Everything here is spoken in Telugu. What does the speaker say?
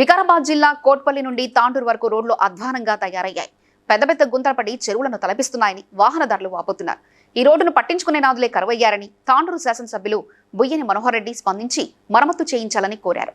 వికారాబాద్ జిల్లా కోట్పల్లి నుండి తాండూరు వరకు రోడ్లు అధ్వానంగా తయారయ్యాయి. పెద్ద పెద్ద గుంతలు పడి చెరువులను తలపిస్తున్నాయని వాహనదారులు వాపోతున్నారు. ఈ రోడ్డును పట్టించుకునే నాదులే కరువయ్యారని తాండూరు శాసనసభ్యులు బుయ్యని మనోహర్ రెడ్డి స్పందించి మరమ్మతు చేయించాలని కోరారు.